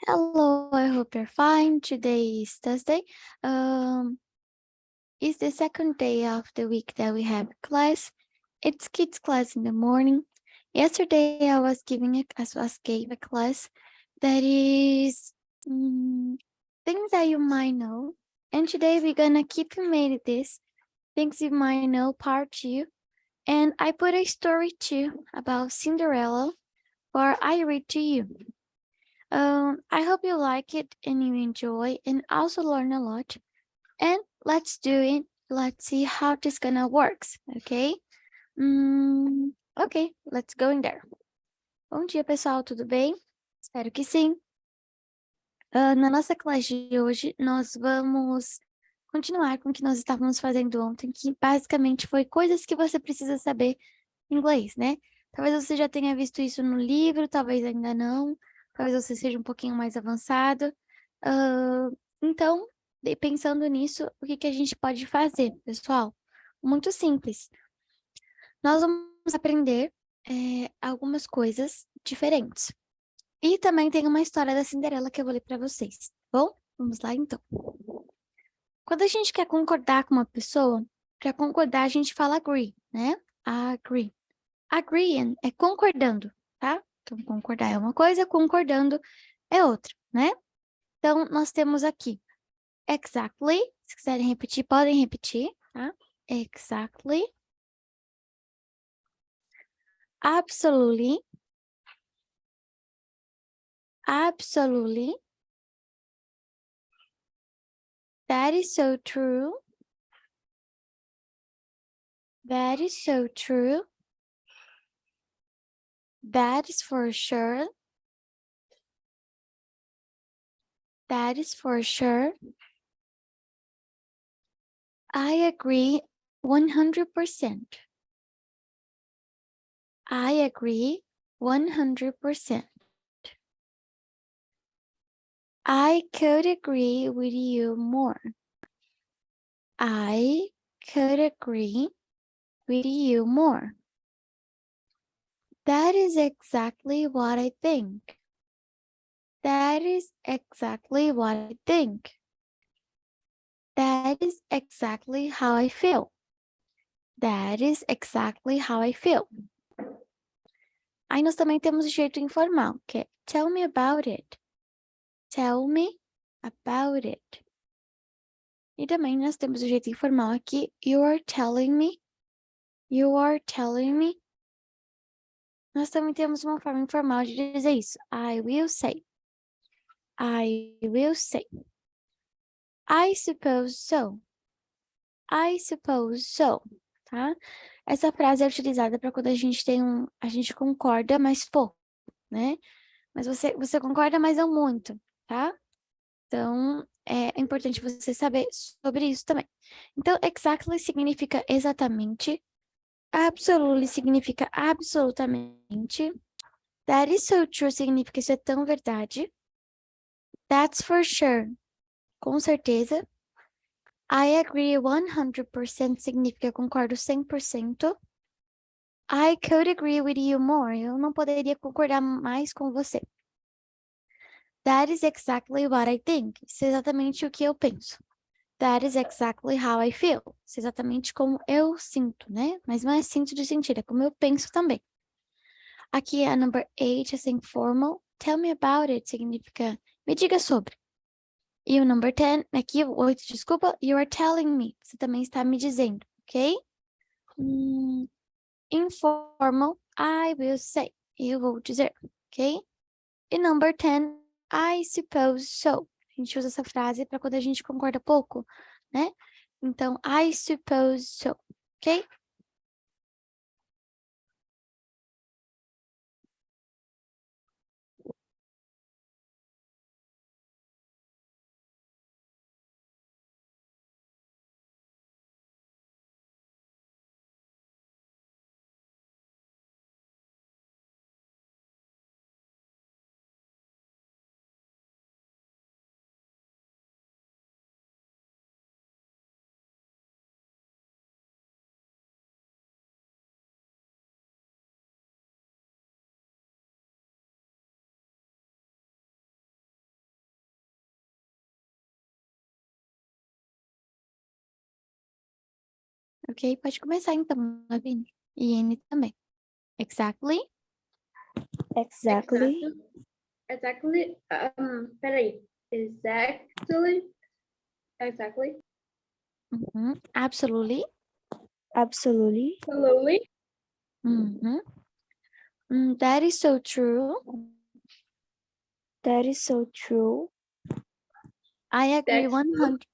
Hello, I hope you're fine. Today is Thursday. It's the second day of the week that we have class. It's kids class in the morning. Yesterday I gave a class that is things that you might know. And today we're gonna keep made this things you might know part two. And I put a story too about Cinderella for I read to you. I hope you like it and you enjoy and also learn a lot. And let's do it. Let's see how this gonna works, ok? Ok, let's go in there. Bom dia, pessoal, tudo bem? Espero que sim. Na nossa classe de hoje, nós vamos continuar com o que nós estávamos fazendo ontem, que basicamente foi coisas que você precisa saber em inglês, né? Talvez você já tenha visto isso no livro, talvez ainda não. Talvez você seja um pouquinho mais avançado. Então, pensando nisso, o que que a gente pode fazer, pessoal? Muito simples. Nós vamos aprender algumas coisas diferentes. E também tem uma história da Cinderela que eu vou ler para vocês. Bom, vamos lá então. Quando a gente quer concordar com uma pessoa, para concordar a gente fala agree, né? Agree. Agreeing é concordando, tá? Então, concordar é uma coisa, concordando é outra, né? Então, nós temos aqui exactly. Se quiserem repetir, podem repetir, tá? Exactly. Absolutely. Absolutely. That is so true. That is so true. That is for sure. That is for sure. I agree 100%. I agree 100%. I could agree with you more. I could agree with you more. That is exactly what I think. That is exactly what I think. That is exactly how I feel. That is exactly how I feel. Aí nós também temos o jeito informal, que é tell me about it. Tell me about it. E também nós temos o jeito informal aqui, you are telling me. You are telling me. Nós também temos uma forma informal de dizer isso. I will say. I will say. I suppose so. I suppose so. Tá? Essa frase é utilizada para quando a gente a gente concorda, mas pouco, né? Mas você concorda, mas não muito, tá? Então, é importante você saber sobre isso também. Então, exactly significa exatamente. Absolutely significa absolutamente. That is so true significa isso é tão verdade. That's for sure. Com certeza. I agree 100% significa concordo 100%. I could agree with you more. Eu não poderia concordar mais com você. That is exactly what I think. Isso é exatamente o que eu penso. That is exactly how I feel. Isso é exatamente como eu sinto, né? Mas não é sinto de sentir, é como eu penso também. Aqui a number 8, assim, formal. Tell me about it significa me diga sobre. E o number 10, aqui o 8, desculpa, you are telling me. Você também está me dizendo, ok? Informal, I will say. Eu vou dizer, ok? E number 10, I suppose so. A gente usa essa frase para quando a gente concorda pouco, né? Então, I suppose so, ok? Ok? Pode começar então, Lavine. E N também. Exactly. Exactly. Peraí. Exactly. Uhum. Absolutely. Absolutely. Uhum. That is so true. That is so true. I agree That's 100.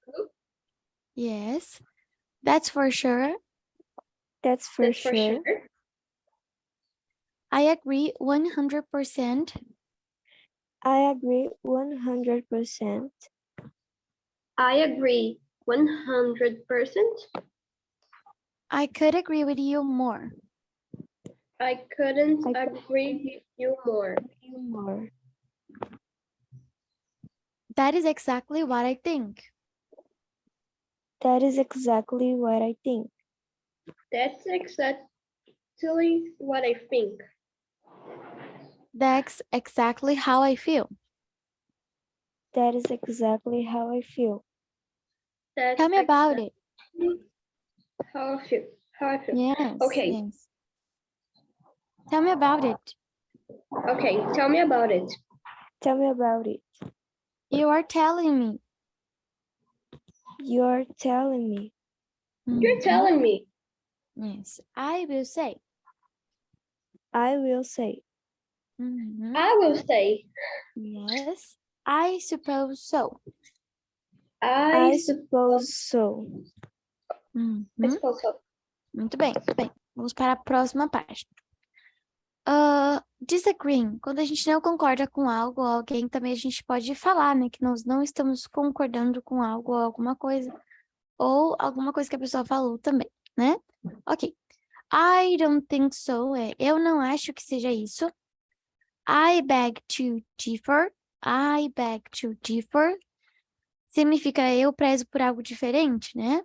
Yes. That's for sure. That's for sure. I agree 100%. I agree 100%. I agree 100%. I could agree with you more. I couldn't I agree with you more. More. That is exactly what I think. That is exactly what I think. That's exactly what I think. That's exactly how I feel. That is exactly how I feel. That's Tell me about it. how I feel. Yes. Okay. Yes. Tell me about it. Okay, tell me about it. Tell me about it. You are telling me. You're telling me. You're Mhm. telling me. Yes. I will say. I will say. Mhm. I will say. Yes. I suppose so. I suppose so. Uhum. suppose so. Muito bem, muito bem. Vamos para a próxima página. Disagreeing. Quando a gente não concorda com algo ou alguém, também a gente pode falar, né? Que nós não estamos concordando com algo ou alguma coisa. Ou alguma coisa que a pessoa falou também, né? Ok. I don't think so. Eu não acho que seja isso. I beg to differ. I beg to differ. Significa eu prezo por algo diferente, né?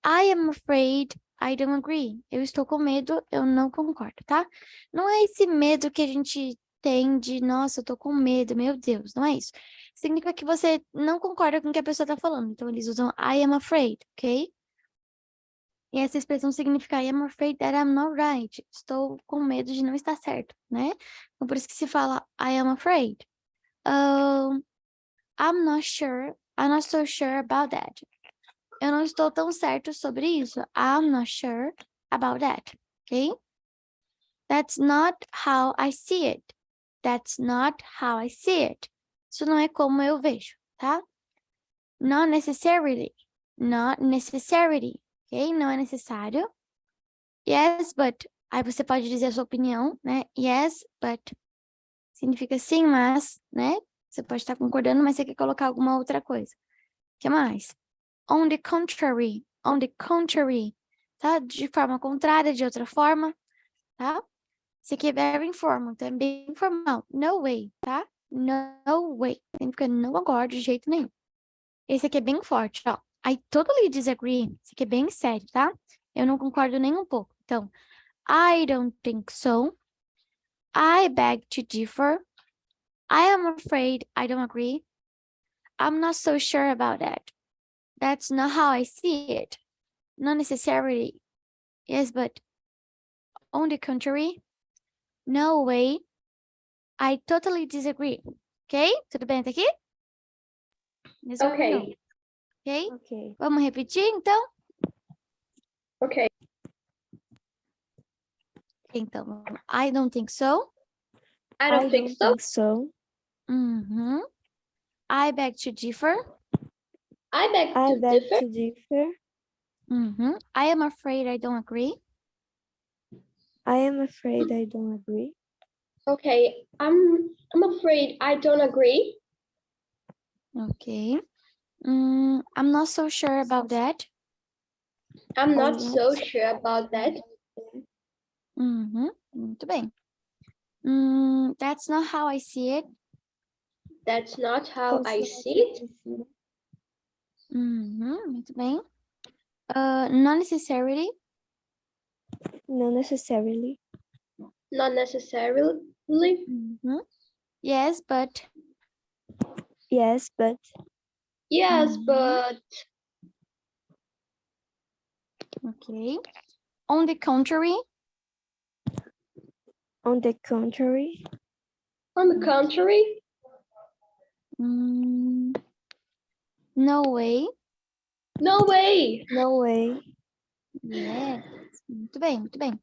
I am afraid I don't agree. Eu estou com medo, eu não concordo, tá? Não é esse medo que a gente tem de, nossa, eu tô com medo, meu Deus, não é isso. Significa que você não concorda com o que a pessoa tá falando. Então, eles usam I am afraid, ok? E essa expressão significa I am afraid that I'm not right. Estou com medo de não estar certo, né? Então, por isso que se fala I am afraid. I'm not sure. I'm not so sure about that. Eu não estou tão certo sobre isso. I'm not sure about that. Okay? That's not how I see it. That's not how I see it. Isso não é como eu vejo, tá? Not necessarily. Not necessarily. Ok? Não é necessário. Yes, but. Aí você pode dizer a sua opinião, né? Yes, but. Significa sim, mas, né? Você pode estar concordando, mas você quer colocar alguma outra coisa. O que mais? On the contrary, tá? De forma contrária, de outra forma, tá? Esse aqui é very informal, então é bem informal. No way, tá? No way. Significa não concordo de jeito nenhum. Esse aqui é bem forte, ó. I totally disagree. Esse aqui é bem sério, tá? Eu não concordo nem um pouco. Então, I don't think so. I beg to differ. I am afraid I don't agree. I'm not so sure about that. That's not how I see it. Not necessarily. Yes, but on the contrary, no way. I totally disagree. Ok? Tudo bem até aqui? Okay. Ok? Ok. Vamos repetir, então? Okay. Então, I don't think so. I don't think so. Uhum. I beg to differ. I beg I to beg differ. to differ. Uhum. I am afraid I don't agree. I am afraid I don't agree. Okay. I'm afraid I don't agree. Ok. I'm not so sure about that. I'm not I'm so not sure about that. Uhum. Muito bem. That's not how I see it. That's not how I That's see it. Uhum. Muito bem. Not necessarily. Not necessarily. Not necessarily. Uhum. Yes, but. Yes, but. Yes, Uhum. but Ok. On the contrary. On the contrary. On the contrary. No way. No way. No way. Yes. Muito bem, muito bem.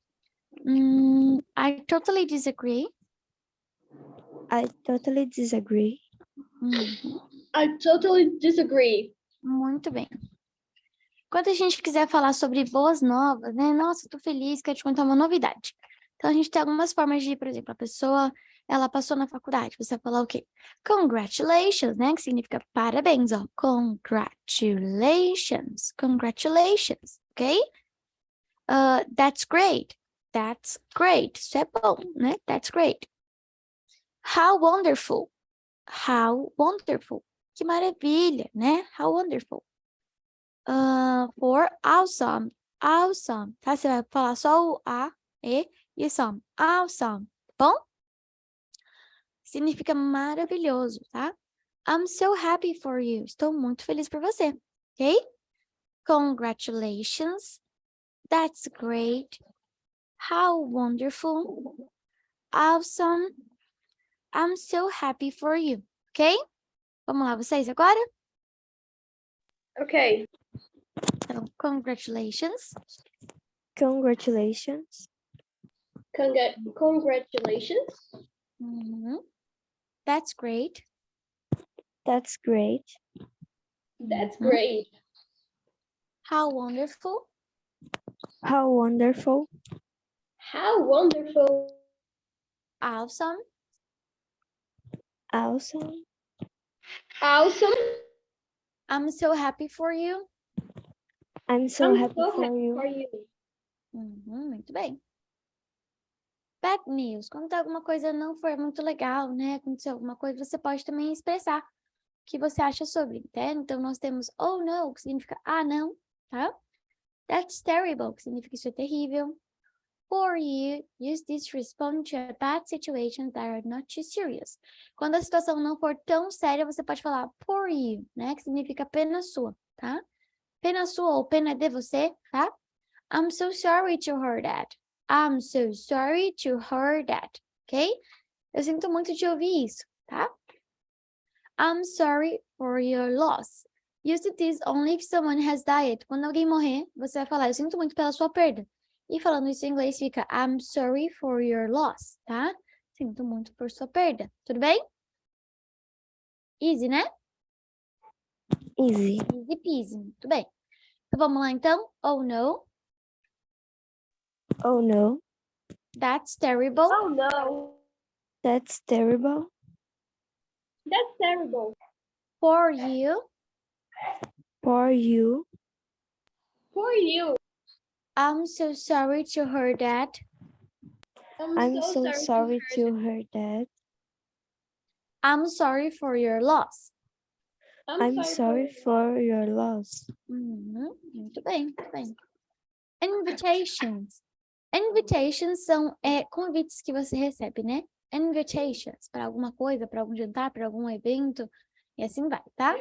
I totally disagree. I totally disagree. I totally disagree. Muito bem. Quando a gente quiser falar sobre boas novas, né? Nossa, tô feliz, quero te contar uma novidade. Então, a gente tem algumas formas de, por exemplo, a pessoa, ela passou na faculdade. Você vai falar o quê? Congratulations, né? Que significa parabéns, ó. Congratulations. Congratulations, ok? That's great. That's great. Isso é bom, né? That's great. How wonderful. How wonderful. Que maravilha, né? How wonderful. For awesome. Awesome. Tá? Você vai falar só o A, E e some. Awesome. Bom? Significa maravilhoso, tá? I'm so happy for you. Estou muito feliz por você. Ok? Congratulations. That's great. How wonderful. Awesome. I'm so happy for you. Ok? Vamos lá, vocês agora? Okay. Então, congratulations. Congratulations. Congratulations. That's great. That's great. That's great. How wonderful. How wonderful. How wonderful. Awesome. Awesome. Awesome. I'm so happy for you. I'm so I'm happy so for happy you. for you. Muito bem. Bad news. Quando alguma coisa não for muito legal, né? Aconteceu alguma coisa, você pode também expressar o que você acha sobre, tá? Então, nós temos oh no, que significa não, tá? That's terrible, que significa isso é terrível. For you, use this to respond to a bad situation that are not too serious. Quando a situação não for tão séria, você pode falar for you, né? Que significa pena sua, tá? Pena sua ou pena de você, tá? I'm so sorry to hear that. I'm so sorry to hear that. Ok? Eu sinto muito de ouvir isso, tá? I'm sorry for your loss. Use this only if someone has died. Quando alguém morrer, você vai falar, eu sinto muito pela sua perda. E falando isso em inglês fica, I'm sorry for your loss, tá? Sinto muito por sua perda. Tudo bem? Easy, né? Easy. Easy peasy. Muito bem. Então, vamos lá, então. Oh, no. Oh no. That's terrible. Oh no. That's terrible. That's terrible. For you. For you. For you. I'm so sorry to hear that. I'm so sorry to hear that. I'm sorry for your loss. I'm sorry for your loss. Muito bem, muito bem. Invitations. Invitations são convites que você recebe, né? Invitations para alguma coisa, para algum jantar, para algum evento, e assim vai, tá?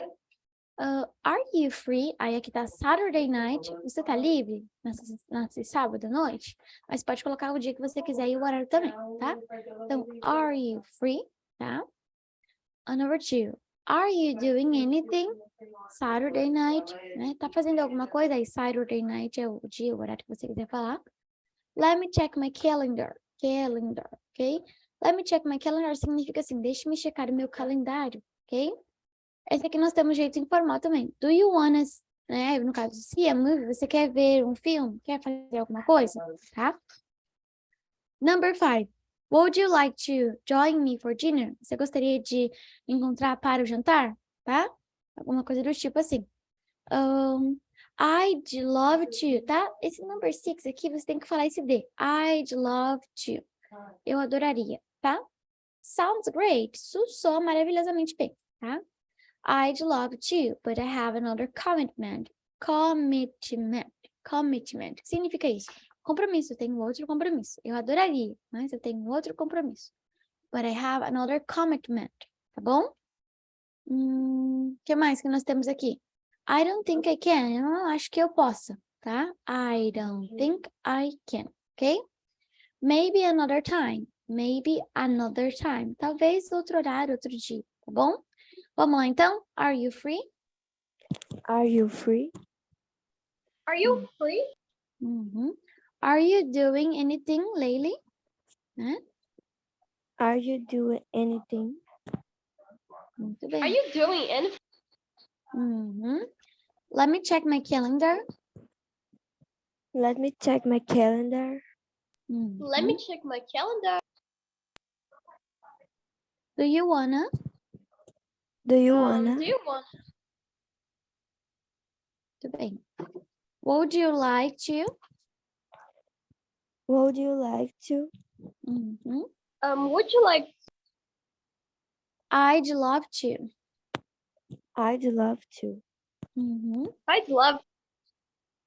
Are you free? Aí aqui tá Saturday night. Você tá livre nesse sábado à noite? Mas pode colocar o dia que você quiser e o horário também, tá? Então, are you free? Tá? Number 2. Are you doing anything? Saturday night, né? Tá fazendo alguma coisa? Aí Saturday night é o dia, o horário que você quiser falar. Let me check my calendar. Calendar, ok? Let me check my calendar significa assim, deixe-me checar o meu calendário, ok? Esse aqui nós temos jeito informal também. Do you wanna, né? No caso, see a movie, você quer ver um filme? Quer fazer alguma coisa? Tá? Number 5. Would you like to join me for dinner? Você gostaria de encontrar para o jantar? Tá? Alguma coisa do tipo assim. I'd love to, tá? Esse number 6 aqui, você tem que falar esse D. I'd love to. Eu adoraria, tá? Sounds great. Isso soa maravilhosamente bem, tá? I'd love to, but I have another commitment. Commitment. Commitment. O que significa isso? Compromisso. Eu tenho outro compromisso. Eu adoraria, mas eu tenho outro compromisso. But I have another commitment. Tá bom? O que mais que nós temos aqui? I don't think I can. Eu não acho que eu possa. tá? I don't think I can, ok? Maybe another time. Maybe another time. Talvez outro horário, outro dia, tá bom? Vamos lá, então. Are you free? Are you free? Are you free? Uhum. Are you doing anything lately? Né? Are you doing anything? Muito bem. Are you doing anything? Uhum. Let me check my calendar. Let me check my calendar. Let me check my calendar. Do you wanna? Do you wanna? Do you want? Muito bem. Would you like to? Would you like to? Uhum. Would you like? I'd love to. I'd love to. Uhum. I'd love.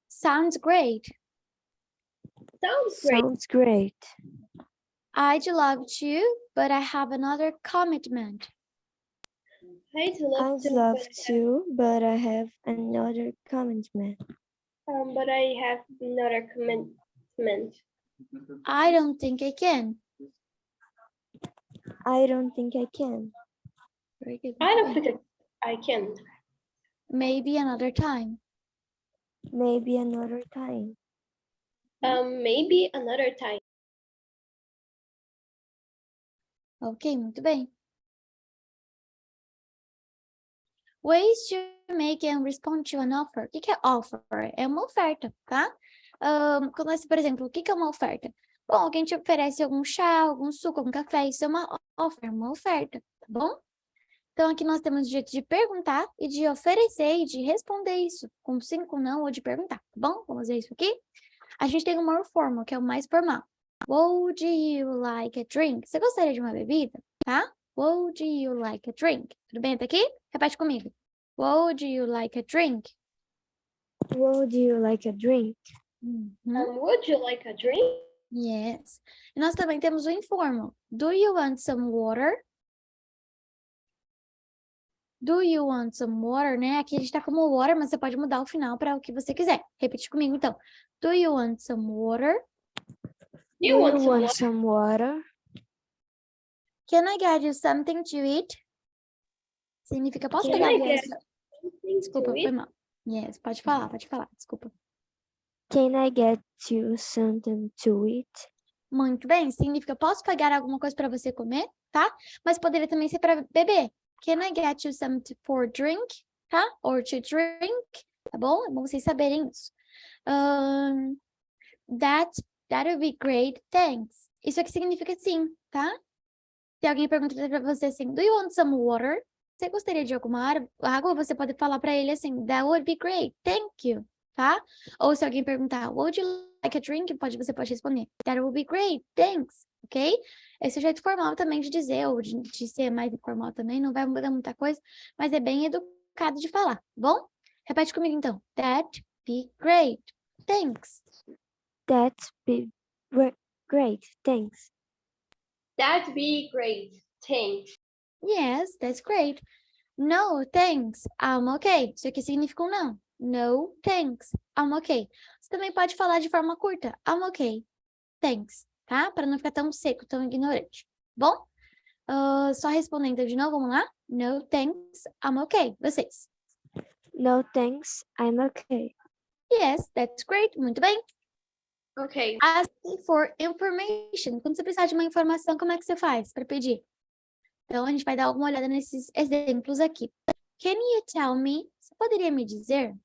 Sounds great. Sounds great. Sounds great. I'd love to, but I have another commitment. I'd love I'd to, love to, but I have another commitment. but I have another commitment. I don't think I can. I don't think I can. Very good. I don't think I can. Maybe another time. Maybe another time. Maybe another time. Ok, muito bem. Ways to make and respond to an offer. O que é offer? É uma oferta, tá? Quando por exemplo, o que é uma oferta? Bom, alguém te oferece algum chá, algum suco, algum café, isso é uma offer, uma oferta, tá bom? Então, aqui nós temos o jeito de perguntar e de oferecer e de responder isso, com sim, com não, ou de perguntar, tá bom? Vamos ver isso aqui? A gente tem o more formal, que é o mais formal. Would you like a drink? Você gostaria de uma bebida? Tá? Would you like a drink? Tudo bem até aqui? Repete comigo. Would you like a drink? Would you like a drink? Uhum. Would you like a drink? Yes. E nós também temos o informal. Do you want some water? Do you want some water, né? Aqui a gente tá como water, mas você pode mudar o final para o que você quiser. Repete comigo, então. Do you want some water? Do you want some water? some water? Can I get you something to eat? Significa, posso Can pegar I alguma get coisa? something Desculpa, to foi eat? mal. Yes, pode falar, desculpa. Can I get you something to eat? Muito bem, significa, posso pegar alguma coisa para você comer, tá? Mas poderia também ser para beber. Can I get you something for drink, tá? Or to drink, tá bom? É bom vocês saberem isso. That would be great, thanks. Isso aqui significa sim, tá? Se alguém pergunta para você assim, do you want some water? Você gostaria de alguma água? Você pode falar para ele assim, that would be great, thank you, tá? Ou se alguém perguntar, would you like a drink? Você pode responder, that would be great, thanks, ok? Esse é o jeito formal também de dizer, ou de ser mais informal também, não vai mudar muita coisa, mas é bem educado de falar, tá bom? Repete comigo então, that be great, thanks. That'd be great, thanks. That'd be great. Thanks. Yes, that's great. No, thanks. I'm okay. Isso aqui significa um não. No, thanks. I'm okay. Você também pode falar de forma curta. I'm okay. Thanks, tá? Para não ficar tão seco, tão ignorante. Bom? Só respondendo de novo, vamos lá? No, thanks. I'm okay. Vocês. No thanks, I'm okay. Yes, that's great. Muito bem. Okay. Asking for information. Quando você precisar de uma informação, como é que você faz para pedir? Então, a gente vai dar uma olhada nesses exemplos aqui. Can you tell me? Você poderia me dizer?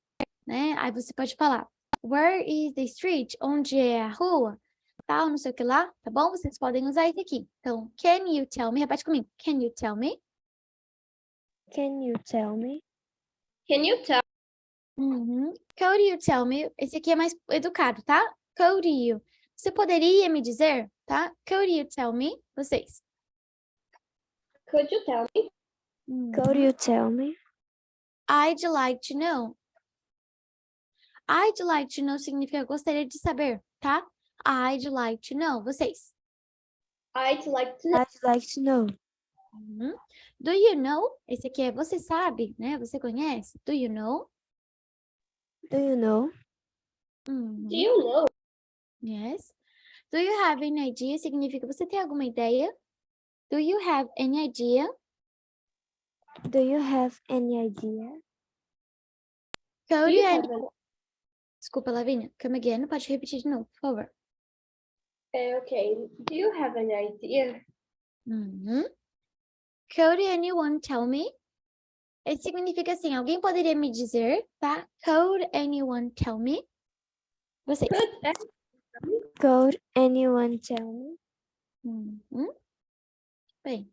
Né? Aí você pode falar, where is the street? Onde é a rua? Tal, não sei o que lá, tá bom? Vocês podem usar isso aqui. Então, can you tell me? Repete comigo. Can you tell me? Can you tell me? Can you tell? Uhum. Could you tell me? Esse aqui é mais educado, tá? Could you? Você poderia me dizer? Tá? Could you tell me? Vocês. Could you tell me? Could you tell me? I'd like to know. I'd like to know significa gostaria de saber, tá? I'd like to know. Vocês. I'd like to know. I'd like to know. Uhum. Do you know? Esse aqui é você sabe, né? Você conhece? Do you know? Do you know? Do you know? Yes. Do you have any idea? Significa você tem alguma ideia? Do you have any idea? Do you have any idea? Do Cody you and... have an, Desculpa, Lavínia. Come again. Pode repetir de novo, por favor. okay. Do you have an idea? Could anyone tell me? Isso significa assim, alguém poderia me dizer, tá? Could anyone tell me? Vocês. Could anyone tell me? Bem.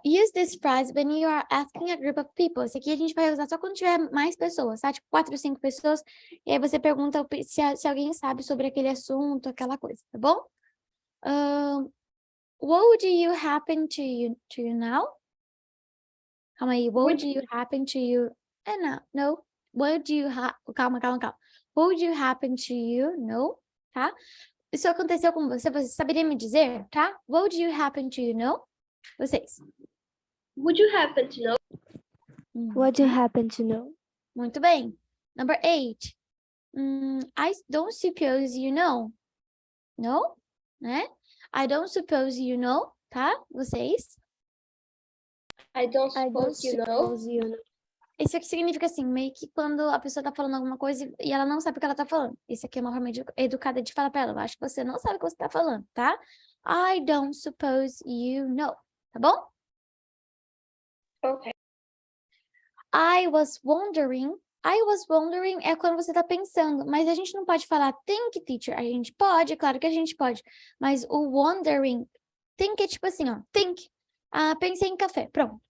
Use this phrase when you are asking a group of people. Esse aqui a gente vai usar só quando tiver mais pessoas, tá? Tipo, 4 ou 5 pessoas. E aí você pergunta se alguém sabe sobre aquele assunto, aquela coisa, tá bom? What would you happen to you now? Calma aí. What would you happen to you? No. What would you calma. What would you happen to you? No, tá? Isso aconteceu com você, você saberia me dizer, tá? What would you happen to you know? Vocês. Would you happen to know? What do you happen to know? Muito bem. Number 8. I don't suppose you know. No? Né? I don't suppose you know, tá? Vocês. I don't I don't suppose you know. suppose you know. Isso aqui significa assim, meio que quando a pessoa tá falando alguma coisa e ela não sabe o que ela tá falando. Isso aqui é uma forma educada de falar pra ela. Eu acho que você não sabe o que você tá falando, tá? I don't suppose you know. Tá bom? Okay. I was wondering é quando você tá pensando, mas a gente não pode falar think, teacher. A gente pode, claro que a gente pode. Mas o wondering, think é tipo assim, ó, think. Pensei em café, pronto,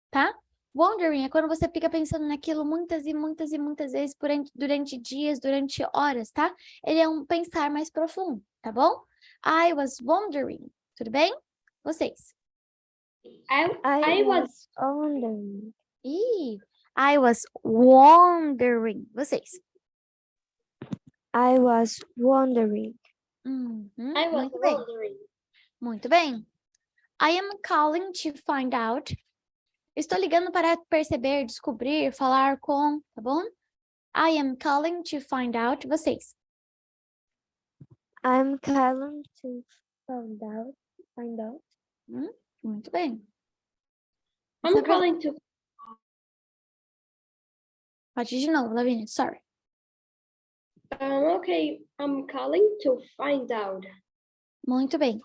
tá? Wondering é quando você fica pensando naquilo muitas e muitas e muitas vezes durante dias, durante horas, tá? Ele é um pensar mais profundo, tá bom? I was wondering. Tudo bem? Vocês. I was wondering. I was wondering. Vocês. I was wondering. I was Muito bem. wondering. Muito bem. I am calling to find out. Estou ligando para perceber, descobrir, falar com, tá bom? I am calling to find out. Vocês. I'm calling to find out. Muito bem. I'm Essa calling to. Pode ir de novo, Lavínia. Sorry. Okay. I'm calling to find out. Muito bem.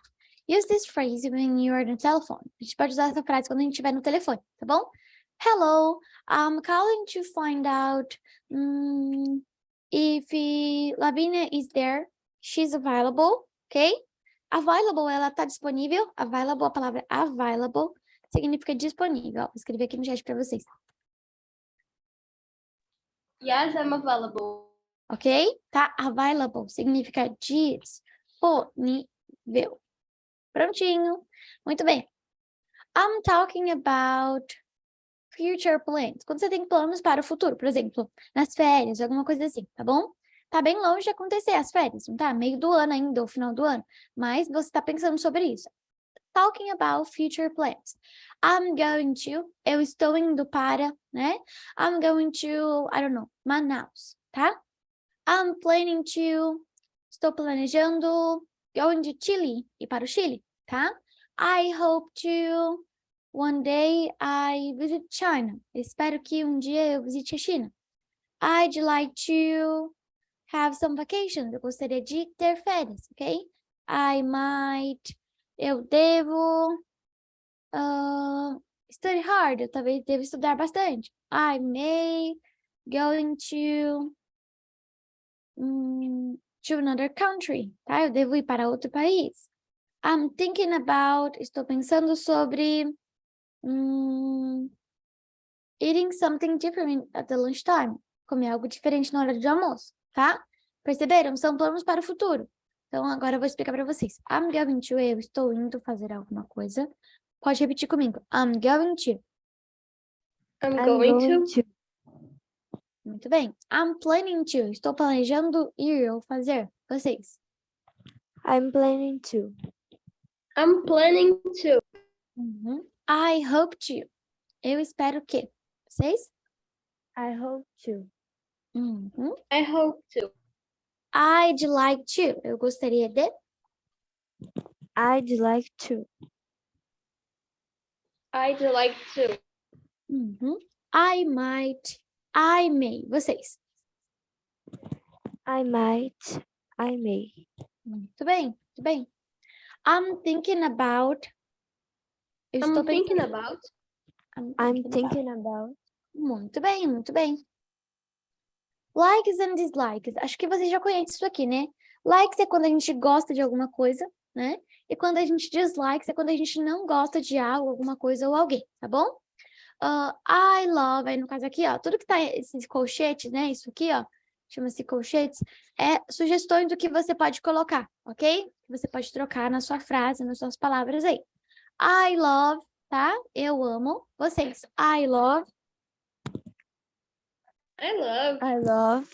Use this phrase when you are on the telephone. A gente pode usar essa frase quando a gente estiver no telefone, tá bom? Hello, I'm calling to find out if Lavínia is there. She's available, ok? Available, ela tá disponível. Available, a palavra available significa disponível. Ó, vou escrever aqui no chat para vocês. Yes, I'm available. Ok? Tá? Available significa disponível. Prontinho. Muito bem. I'm talking about future plans. Quando você tem planos para o futuro, por exemplo, nas férias, alguma coisa assim, tá bom? Tá bem longe de acontecer as férias, não tá? Meio do ano ainda, ou final do ano. Mas você tá pensando sobre isso. Talking about future plans. I'm going to, eu estou indo para, né? I'm going to, I don't know, Manaus, tá? I'm planning to, estou planejando, going to Chile, ir para o Chile, tá? I hope to, one day I visit China. Espero que um dia eu visite a China. I'd like to have some vacations. Eu gostaria de ter férias, ok? I might, eu devo study hard. Eu talvez devo estudar bastante. I may going to another country, tá? Eu devo ir para outro país. I'm thinking about, estou pensando sobre eating something different at the lunchtime. Comer algo diferente na hora de almoço, tá? Perceberam? São planos para o futuro. Então, agora eu vou explicar para vocês. I'm going to, eu estou indo fazer alguma coisa. Pode repetir comigo. I'm going to. I'm going to. Muito bem. I'm planning to. Estou planejando ir ou fazer. Vocês. I'm planning to. I'm planning to. I hope to. Eu espero que. Vocês? I hope to. Uhum. I hope to. I'd like to. Eu gostaria de. I'd like to. I'd like to. Uhum. I might. I may. Vocês. I might. I may. Muito bem, muito bem. I'm thinking about. Eu I'm estou thinking pensando. about. I'm thinking about. Muito bem, muito bem. Likes and dislikes. Acho que você já conhece isso aqui, né? Likes é quando a gente gosta de alguma coisa, né? E quando a gente dislikes é quando a gente não gosta de algo, alguma coisa ou alguém, tá bom? I love, aí no caso aqui, ó, tudo que tá esses colchetes, né? Isso aqui, ó, chama-se colchetes, é sugestões do que você pode colocar, ok? Você pode trocar na sua frase, nas suas palavras aí. I love, tá? Eu amo. Vocês, I love. I love. I love.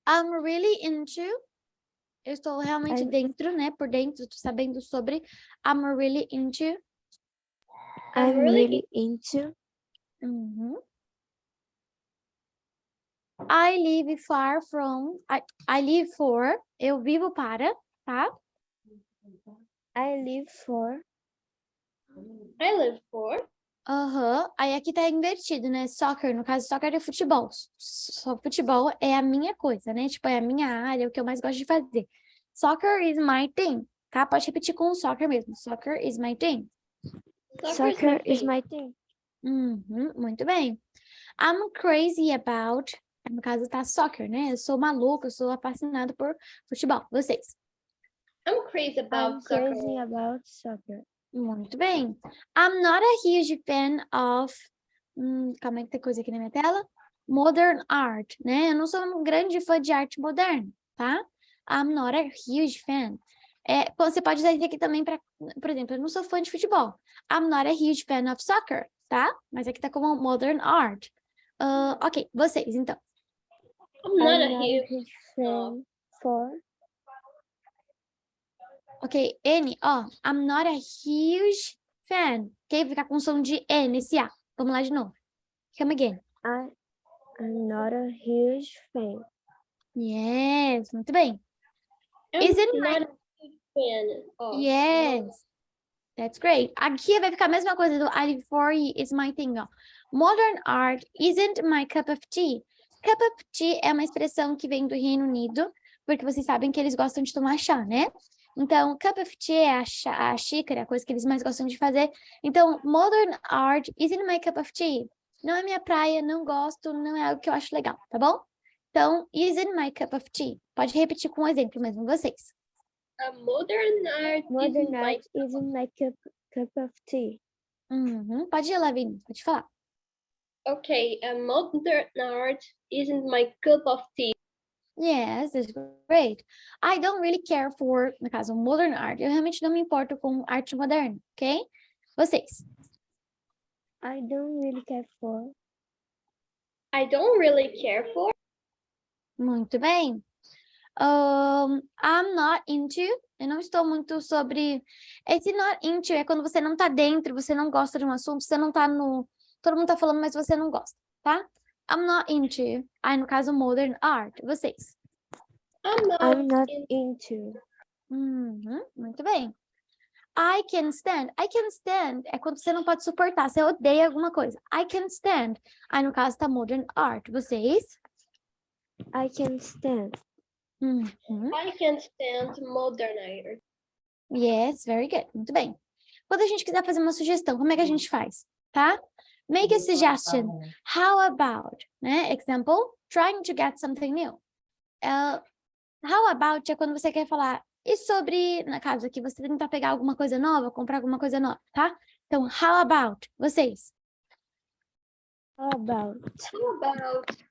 I'm really into. Eu estou realmente I'm- dentro, né? Por dentro, tô sabendo sobre. I'm really into. I'm really really into. Uhum. I live far from. I live for. Eu vivo para, tá? I live for. I live for. Aham. Aí aqui tá invertido, né? Soccer, no caso, soccer é futebol. Só futebol é a minha coisa, né? Tipo, é a minha área, o que eu mais gosto de fazer. Soccer is my thing, tá? Pode repetir com o soccer mesmo. Soccer is my thing. Soccer is my thing. Uhum, muito bem. I'm crazy about. No caso, tá soccer, né? Eu sou maluca, eu sou apaixonada por futebol. Vocês. I'm crazy about I'm soccer. crazy about soccer. Muito bem. I'm not a huge fan of. Calma aí que tem coisa aqui na minha tela. Modern art, né? Eu não sou um grande fã de arte moderna, tá? I'm not a huge fan. Você pode usar isso aqui também para, por exemplo, eu não sou fã de futebol. I'm not a huge fan of soccer, tá? Mas aqui tá como modern art. Ok, vocês, então. I'm not a I'm not a huge. huge fan for. Ok, N, ó. I'm not a huge fan. Ok? Ficar com som de N, esse A. Vamos lá de novo. Come again. I'm not a huge fan. Yes, muito bem. I'm Isn't not a huge fan of. Yes, that's great. Aqui vai ficar a mesma coisa do I live for is my thing, ó. Modern art isn't my cup of tea. Cup of tea é uma expressão que vem do Reino Unido, porque vocês sabem que eles gostam de tomar chá, né? Então, cup of tea é a xícara, a coisa que eles mais gostam de fazer. Então, modern art isn't my cup of tea. Não é minha praia, não gosto, não é algo que eu acho legal, tá bom? Então, isn't my cup of tea. Pode repetir com um exemplo mesmo, vocês. Modern art Modern isn't art isn't my cup of tea. Uhum. Pode ir, Lavínia, pode falar. Okay, modern art isn't my cup of tea. Yes, that's great. I don't really care for, no caso, modern art. Eu realmente não me importo com arte moderna, ok? Vocês. I don't really care for. I don't really care for. Muito bem. I'm not into. Eu não estou muito sobre. Esse not into é quando você não tá dentro, você não gosta de um assunto, você não tá no. Todo mundo tá falando, mas você não gosta, tá? I'm not into. Aí, no caso, modern art. Vocês. I'm not into. Uhum, muito bem. I can stand. I can stand é quando você não pode suportar, você odeia alguma coisa. I can stand. Aí, no caso, tá modern art. Vocês? I can stand. Uhum. I can stand modern art. Yes, very good. Muito bem. Quando a gente quiser fazer uma sugestão, como é que a gente faz? Tá? Make a suggestion. How about, né? Example, trying to get something new. How about é quando você quer falar, e sobre, na casa aqui, você tentar pegar alguma coisa nova, comprar alguma coisa nova, tá? Então, how about, vocês? How about? How about?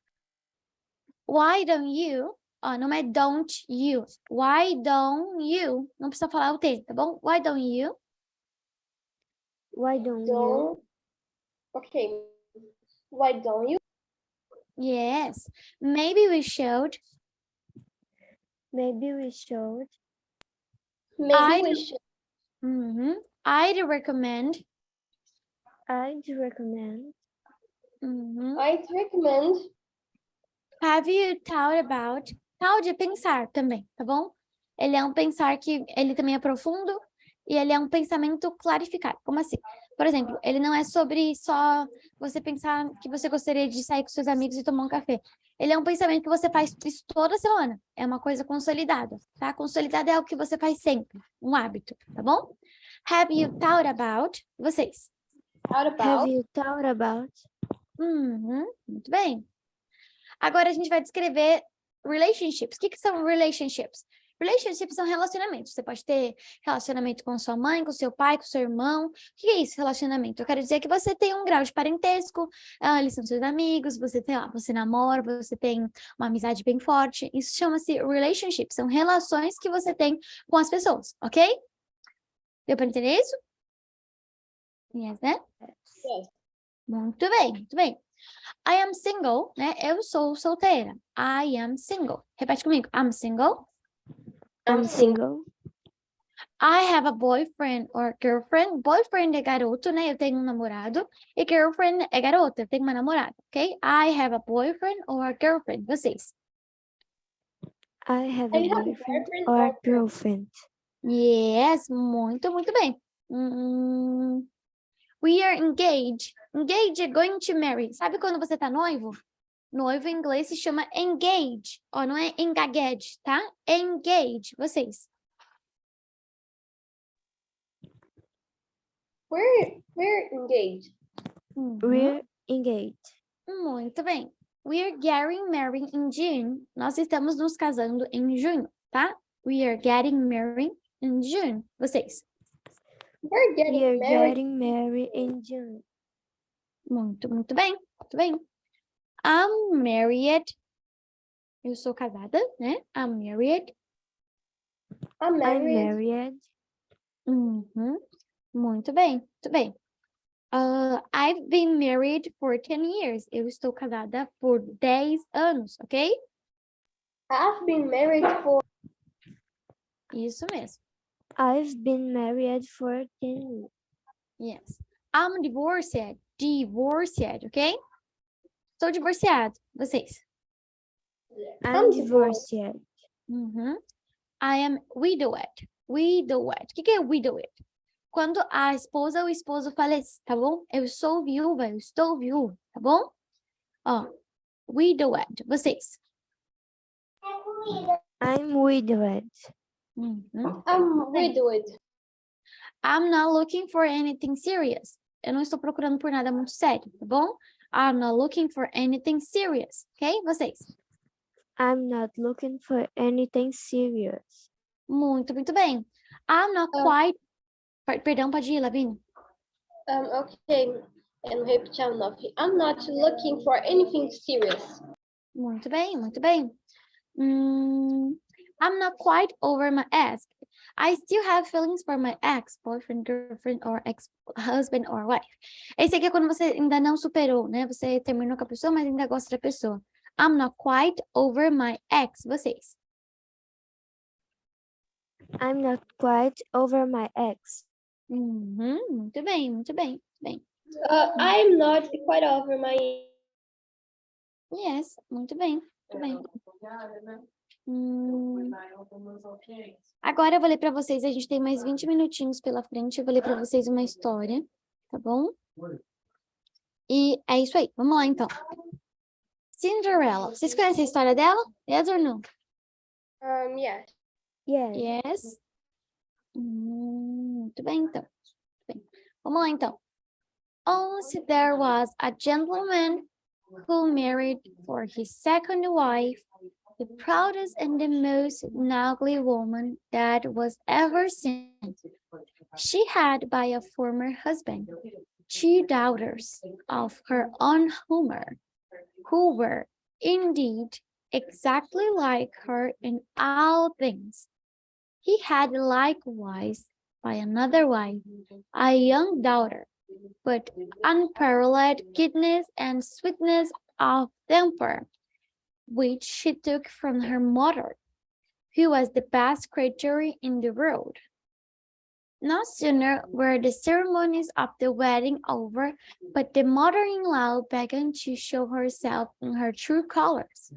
Why don't you? Ó, não é don't you. Why don't you? Não precisa falar o T, tá bom? Why don't you? Why don't you? Don't. Okay. Why don't you? Yes. Maybe we should. Maybe we should. Maybe we should. I'd recommend. I'd recommend. I'd recommend. Have you thought about? Thought de pensar também, tá bom? Ele é um pensar que ele também é profundo e ele é um pensamento clarificado. Como assim? Por exemplo, ele não é sobre só você pensar que você gostaria de sair com seus amigos e tomar um café. Ele é um pensamento que você faz isso toda semana. É uma coisa consolidada, tá? Consolidada é algo que você faz sempre, um hábito, tá bom? Have you thought about? Vocês. How Have about? you thought about? Muito bem. Agora a gente vai descrever relationships. O que são relationships? Relationships são relacionamentos. Você pode ter relacionamento com sua mãe, com seu pai, com seu irmão. O que é isso, relacionamento? Eu quero dizer que você tem um grau de parentesco, eles são seus amigos, você tem, você namora, você tem uma amizade bem forte. Isso chama-se relationships. São relações que você tem com as pessoas, ok? Deu para entender isso? Yes, né? Yes. Muito bem, muito bem. I am single, né? Eu sou solteira. I am single. Repete comigo. I'm single. I'm single. I have a boyfriend or girlfriend. Boyfriend é garoto, né? Eu tenho um namorado. E girlfriend é garota. Eu tenho uma namorada, ok? I have a boyfriend or a girlfriend. Vocês. I have a I have a boyfriend boyfriend or or girlfriend. Yes, muito, muito bem. We are engaged. Engaged é going to marry. Sabe quando você tá noivo? Noivo em inglês se chama engage. Ó, não é engaged, tá? Engage. Vocês. we're engaged. We're engaged. Muito bem. We are getting married in June. Nós estamos nos casando em junho, tá? We are getting married in June. Vocês. We're getting We are married. getting married in June. Muito, muito bem. Muito bem. I'm married. Eu sou casada, né? I'm married. I'm I'm married. married. Muito bem, muito bem. I've been married for 10 years. Eu estou casada por 10 anos, ok? I've been married for Isso mesmo. I've been married for 10 years. Yes. I'm divorced. Divorced, ok? Estou divorciado. Vocês. I'm divorced. I am widowed. Widowed. O que é widowed? Quando a esposa ou o esposo falece, tá bom? Eu sou viúva, eu estou viúva, tá bom? Ó, widowed. Vocês. I'm widowed. I'm widowed. I'm not looking for anything serious. Eu não estou procurando por nada muito sério, tá bom? I'm not looking for anything serious, ok? Vocês. I'm not looking for anything serious. Muito, muito bem. I'm not quite... Perdão, pode ir, Lavínia. Okay. And repetir o nome. I'm not looking for anything serious. Muito bem, muito bem. I'm not quite over my ex. I still have feelings for my ex, boyfriend, girlfriend, or ex-husband or wife. Esse aqui é quando você ainda não superou, né? Você terminou com a pessoa, mas ainda gosta da pessoa. I'm not quite over my ex. Vocês. I'm not quite over my ex. Muito bem, muito bem, muito bem. I'm not quite over my. Yes, muito bem, muito bem. Agora eu vou ler para vocês, a gente tem mais 20 minutinhos pela frente, eu vou ler para vocês uma história, tá bom? E é isso aí, vamos lá então. Cinderella, vocês conhecem a história dela? Yes or no? Yes. Yes. Yes. Muito bem, então. Muito bem. Vamos lá, então. Once there was a gentleman who married for his second wife the proudest and the most ugly woman that was ever seen. She had by a former husband 2 daughters of her own humor, who were indeed exactly like her in all things. He had likewise by another wife a young daughter, but unparalleled goodness and sweetness of temper, which she took from her mother, who was the best creature in the world. No sooner were the ceremonies of the wedding over, but the mother-in-law began to show herself in her true colors.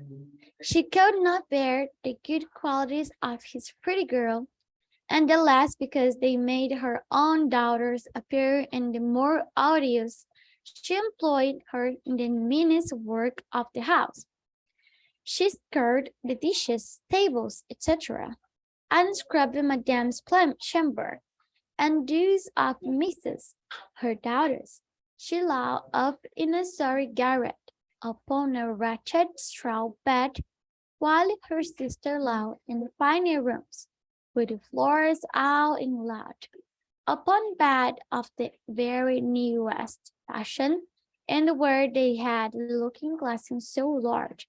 She could not bear the good qualities of his pretty girl, and the less because they made her own daughters appear in the more odious. She employed her in the meanest work of the house. She scoured the dishes, tables, etc., and scrubbed Madame's chamber, and those of Mrs. her daughters. She lay up in a sorry garret, upon a wretched straw bed, while her sister lay in the finer rooms, with the floors all inlaid, upon bed of the very newest fashion, and where they had looking glasses so large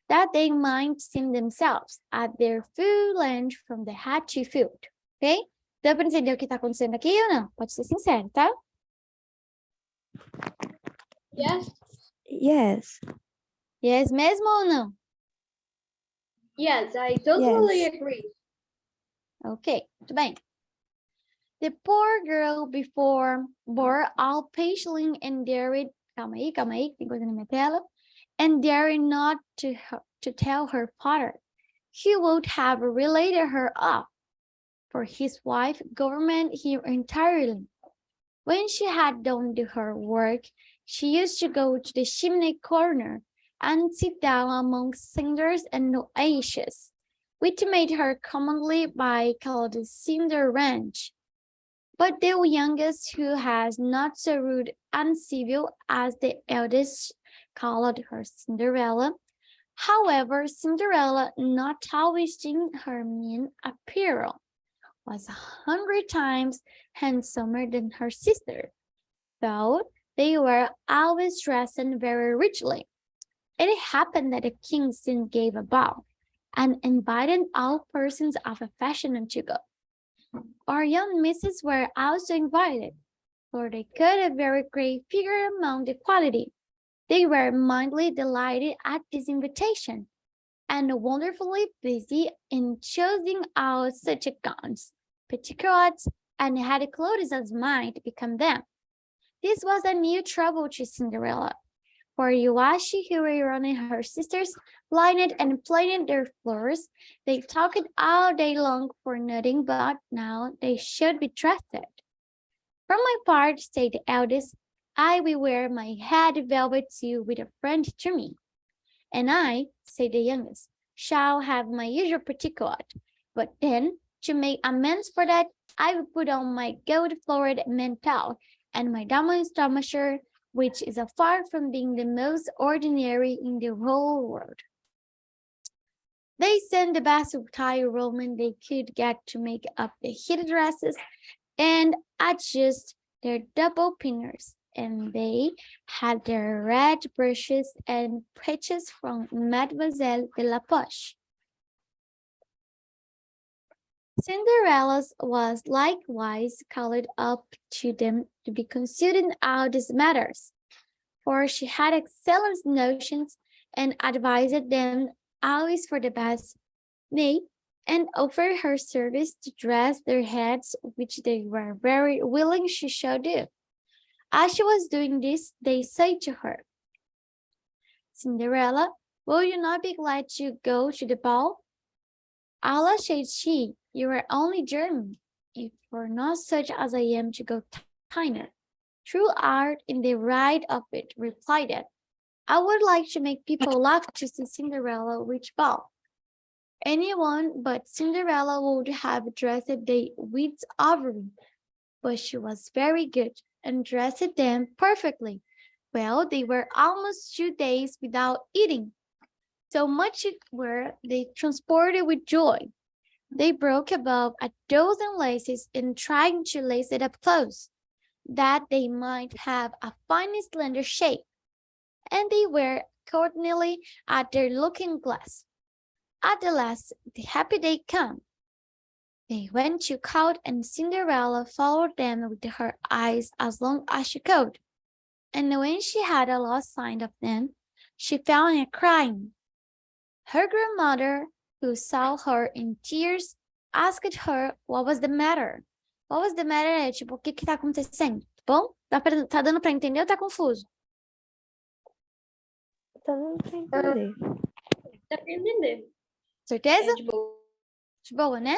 that they might see themselves at their full length from the head to foot. Ok? Deu para entender o que está acontecendo aqui ou não? Pode ser sincero, tá? Yes. Yes. Yes mesmo ou não? Yes, I totally Yes. agree. Ok, muito bem. The poor girl bore all patiently endured, calma aí, tem coisa na minha tela, and daring not to tell her father. He would have related her off, for his wife government here entirely. When she had done her work, she used to go to the chimney corner and sit down among cinders and ashes, which made her commonly by called cinder ranch. But the youngest, who has not so rude and civil as the eldest, called her Cinderella. However, Cinderella, notwithstanding her mean apparel, was 100 times handsomer than her sister, though they were always dressed very richly. It happened that the king soon gave a ball, and invited all persons of fashion to go. Our young misses were also invited, for they cut a very great figure among the quality. They were mightily delighted at this invitation, and wonderfully busy in choosing out such gowns, petticoats, and head clothes as might become them. This was a new trouble to Cinderella, for while she hurried running her sisters, blinded and plaited their floors, they talked all day long for nothing but now they should be trusted. For my part, said the eldest, I will wear my head velvet suit with a friend to me. And I, said the youngest, shall have my usual petticoat. But then, to make amends for that, I will put on my gold-flowered mantle and my diamond stomacher, which is far from being the most ordinary in the whole world. They sent the best Thai Roman they could get to make up the heated dresses and adjust their double pinners, and they had their red brushes and patches from Mademoiselle de la Poche. Cinderella's was likewise called up to them to be consulted in all these matters, for she had excellent notions and advised them always for the best, nay, and offered her service to dress their heads, which they were very willing she should do. As she was doing this, they said to her, Cinderella, will you not be glad to go to the ball? Allah, said she, you are only German, if were not such as I am to go tiner. True art in the right of it, replied it. I would like to make people laugh to see Cinderella reach ball. Anyone but Cinderella would have dressed the wits over, but she was very good and dressed them perfectly. Well, they were almost 2 days without eating. So much were they transported with joy. They broke above a dozen laces in trying to lace it up close, that they might have a fine slender shape. And they were accordingly at their looking-glass. At the last, the happy day came. They went to court, and Cinderella followed them with her eyes as long as she could. And when she had lost sight of them, she fell in crying. Her grandmother, who saw her in tears, asked her what was the matter. What was the matter? É tipo, o que que tá acontecendo? Tá bom? Tá dando pra entender ou tá confuso? Tá dando pra entender. Dá pra entender. Certeza? É de boa. De boa, né?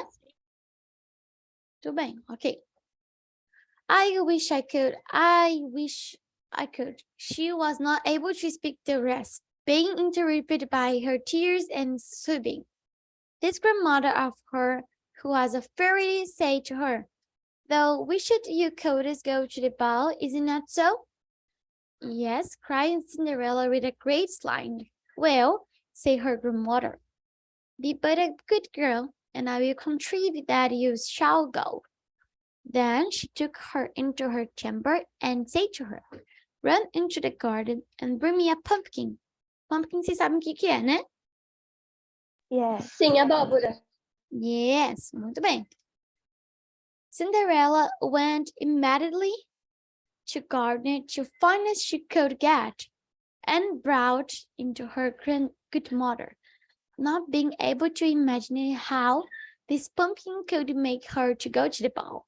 Tudo bem, ok. I wish I could. She was not able to speak the rest, being interrupted by her tears and sobbing. This grandmother of her, who was a fairy, said to her, "Though wished you could go to the ball, is it not so?" "Yes," cried Cinderella with a great smile. "Well," said her grandmother, "be but a good girl, and I will contrive that you shall go." Then she took her into her chamber and said to her, "Run into the garden and bring me a pumpkin." Pumpkin, vocês sabem o que é, né? Yes. Sim, abóbora. Yes, muito bem. Cinderella went immediately to garden to find as she could get, and brought into her good mother, not being able to imagine how this pumpkin could make her to go to the ball.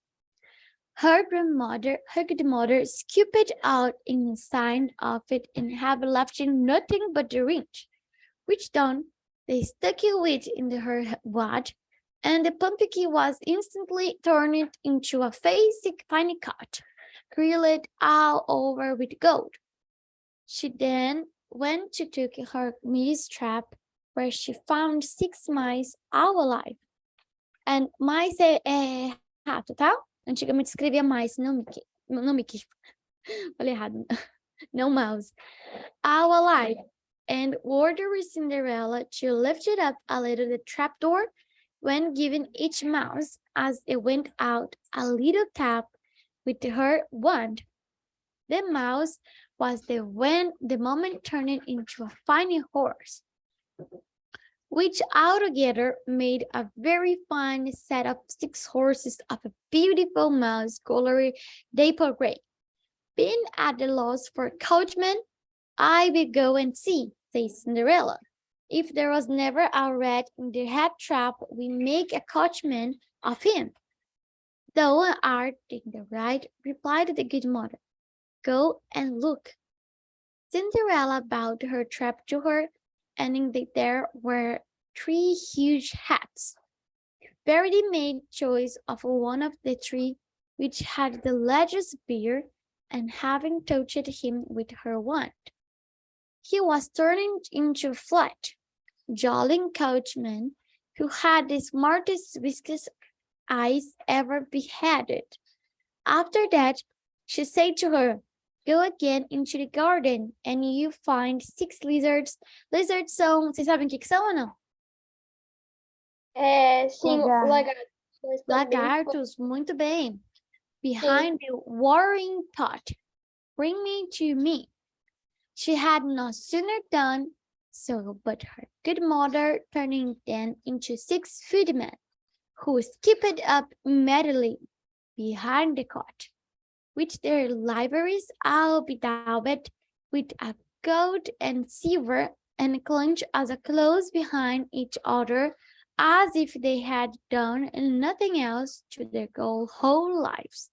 Her good mother, scooped out inside of it and have left nothing but the ring, which done, they stuck it into her wad, and the pumpkin was instantly turned into a fine cut, grilled all over with gold. She then went to take her mice trap, where she found 6 mice all alive. And mice é rato, tá? Antigamente escrevia mice, não Mickey. Falei errado. No mouse. All alive. And ordered Cinderella to lift it up a little the trapdoor, when giving each mouse, as it went out, a little tap with her wand. The mouse was the moment turned into a fine horse, which altogether made a very fine set of 6 horses of a beautiful mouse colored dapple gray. Being at the loss for a coachman, "I will go and see," said Cinderella. "If there was never a rat in the hat trap, we make a coachman of him." "Thou art in the right," replied the good mother. "Go and look." Cinderella bowed her trap to her, and there were 3 huge hats. Verity made choice of one of the 3, which had the largest beard, and having touched him with her wand, he was turned into a flat, jolly coachman, who had the smartest whiskers eyes ever beheld. After that, she said to her, "Go again into the garden, and you find 6 lizards." Lizards são, vocês sabem o que são ou não? É, sim, Lagarto. lagartos. Mas também Lagartos, muito bem. Behind the watering pot. "Bring me to me." She had no sooner done so, but her good mother turning them into 6 footmen, who skipped up immediately behind the cot, with their liveries all bedaubed with a gold and silver, and clung as close behind each other as if they had done nothing else to their whole lives.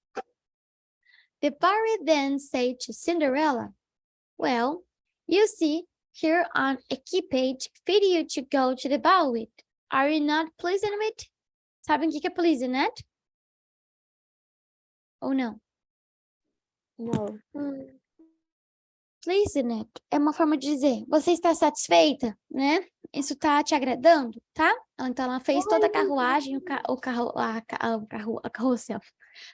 The fairy then said to Cinderella, "Well, you see here an equipage fit you to go to the ball with. Are you not pleased with it?" Sabem o que é pleased, né? Ou não? No. Pleased é uma forma de dizer, você está satisfeita, né? Isso tá te agradando, tá? Então ela fez toda a carruagem, a carroça,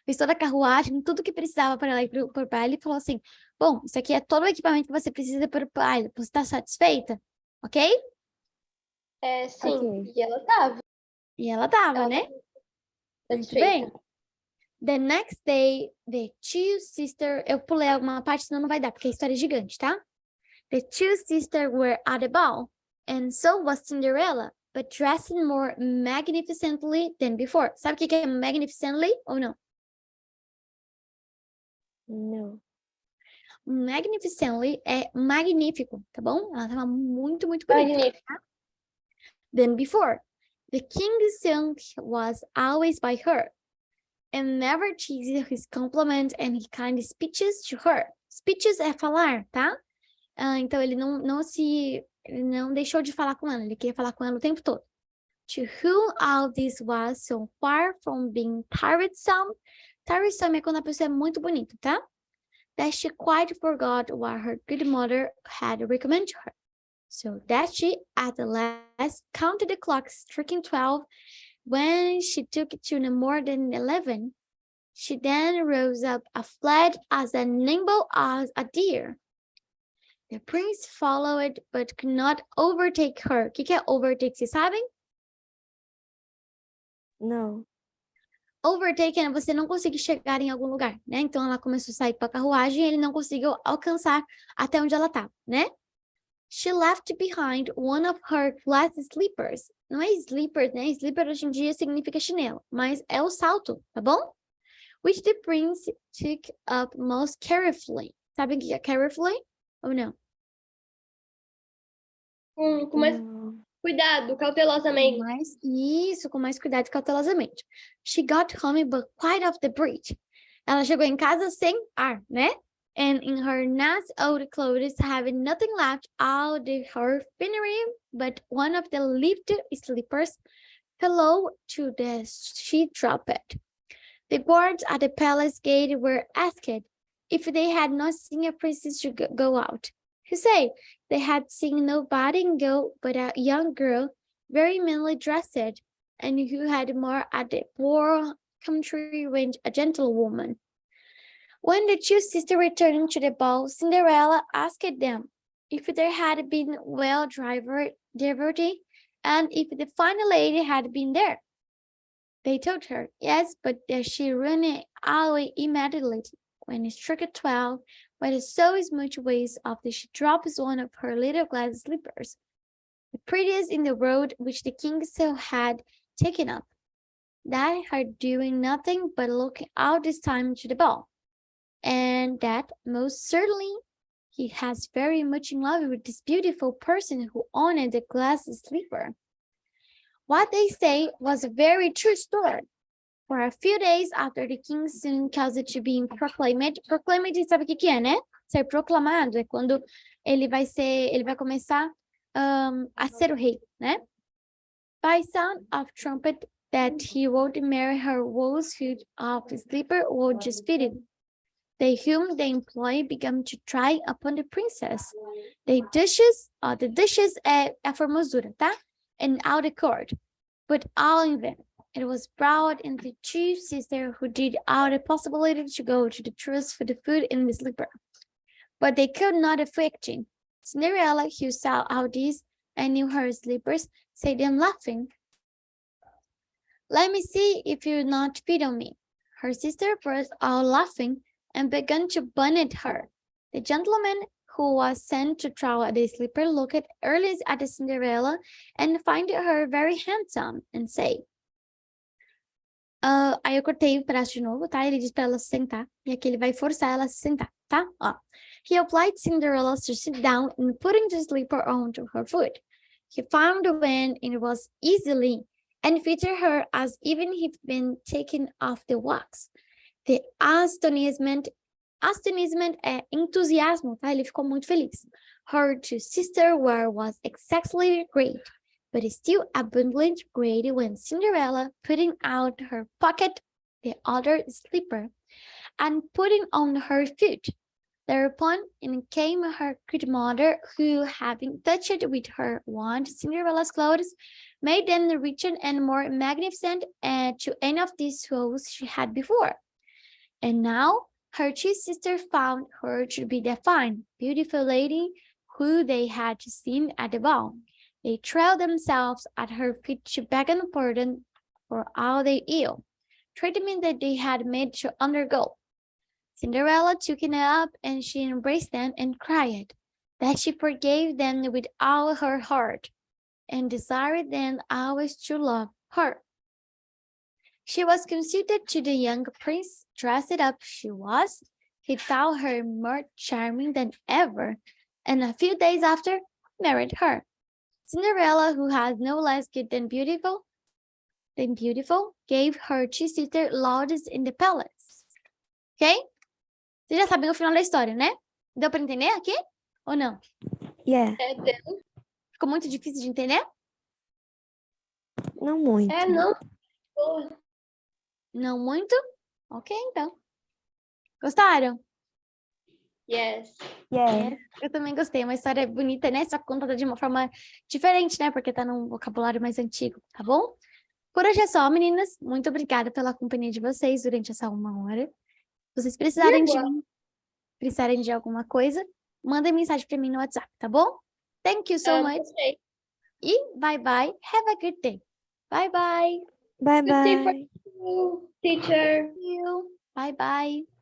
fez toda a carruagem, tudo que precisava para ela ir para o baile e falou assim, bom, isso aqui é todo o equipamento que você precisa para o baile, você está satisfeita? Ok? É, sim. Ok. E ela tava. E ela tava, Ela né? tava Muito satisfeita. bem. The next day, the 2 sisters... Eu pulei alguma parte, senão não vai dar, porque a história é gigante, tá? The 2 sisters were at the ball, and so was Cinderella, but dressed more magnificently than before. Sabe o que é magnificently ou não? No. Magnificently é magnífico, tá bom? Ela tava muito, muito bonita. Magnífico. Than before. The king's son was always by her. and never ceased his compliments and his kind speeches to her. Speeches é falar, tá? Então ele não deixou de falar com ela, ele queria falar com ela o tempo todo. To whom all this was so far from being tiresome. Tiresome é quando a pessoa é muito bonita, tá? That she quite forgot what her good mother had recommended to her. So that she at the last counted the clock striking 12. When she took it to no more than 11, she then rose up, fled as nimble as a deer. The prince followed, but could not overtake her. O que é overtake, vocês sabem? Não. Overtake é você não conseguir chegar em algum lugar, né? Então ela começou a sair com a carruagem e ele não conseguiu alcançar até onde ela estava, né? She left behind one of her glass slippers. Não é sleeper, né? Sleeper hoje em dia significa chinelo, mas é o salto, tá bom? Which the prince took up most carefully. Sabem o que é carefully ou não? Com mais cuidado, cautelosamente. Com mais cuidado e cautelosamente. She got home but quite off the breath. Ela chegou em casa sem ar, né? And in her nice old clothes, having nothing left out of her finery but one of the lifted slippers, fell to the she dropped. The guards at the palace gate were asked if they had not seen a princess to go out. Who said they had seen nobody go but a young girl, very meanly dressed, and who had more at the poor country range a gentlewoman. When the two sisters returned to the ball, Cinderella asked them if there had been well driven, and if the fine lady had been there. They told her yes, but that she ran away immediately. When it struck 12, with so much waste of that she drops one of her little glass slippers, the prettiest in the world, which the king still had taken up. That her doing nothing but looking out this time to the ball, and that most certainly he has very much in love with this beautiful person who owned the glass slipper. What they say was a very true story. For a few days after the king soon caused it to be proclaimed. Proclaimed, sabe o que é, né? Ser proclamado é quando ele vai começar a ser o rei, né? By sound of trumpet that he would marry her was hood of slipper or just fitted. They whom they employ began to try upon the princess. The dishes é a formosura, tá? And out the court, but all in vain. It was brought in the two sisters who did all the possibility to go to the trust for the food in the slipper. But they could not effect it. Cinderella, who saw all this and knew her slippers, said them laughing, "Let me see if you not feed on me." Her sister burst out laughing and began to bonnet her. The gentleman who was sent to try the slipper looked early at the Cinderella and found her very handsome and said, aí eu cortei o pedaço de novo, tá? Ele diz para ela se sentar, e aqui ele vai forçar ela a se sentar, tá? Ó. He obliged Cinderella to sit down and putting the slipper onto her foot. He found the wind and it was easily and fitted her as even if been taken off the wax. The astonishment é entusiasmo, tá? Ele ficou muito feliz. Her two sisters was exactly great, but still abundantly great when Cinderella, putting out her pocket the other slipper and putting on her foot. Thereupon in came her good mother, who, having touched with her wand Cinderella's clothes, made them richer and more magnificent to any of these clothes she had before. And now her two sisters found her to be the fine, beautiful lady who they had seen at the ball. They threw themselves at her feet to beg and pardon for all their ill treatment that they had made to undergo. Cinderella took it up and she embraced them and cried that she forgave them with all her heart and desired them always to love her. She was conducted to the young prince, dressed up she was. He thought her more charming than ever, and a few days after married her. Cinderella, who has no less good than beautiful, then beautiful, gave her two-sister lodged in the palace. Ok? Vocês já sabem o final da história, né? Deu para entender aqui? Ou não? Yeah, Deu. Ficou muito difícil de entender? não muito. Não. Boa. Não muito? Ok, então. Gostaram? Yes. Yeah. Eu também gostei. Uma história bonita, né? Só contada de uma forma diferente, né? Porque tá num vocabulário mais antigo, tá bom? Por hoje é só, meninas. Muito obrigada pela companhia de vocês durante essa 1 hora. Se vocês precisarem de mim, precisarem de alguma coisa, mandem mensagem para mim no WhatsApp, tá bom? Thank you so much. Gostei. E bye bye. Have a good day. Bye bye. Bye Good day for bye. you, teacher. Thank you. Bye bye.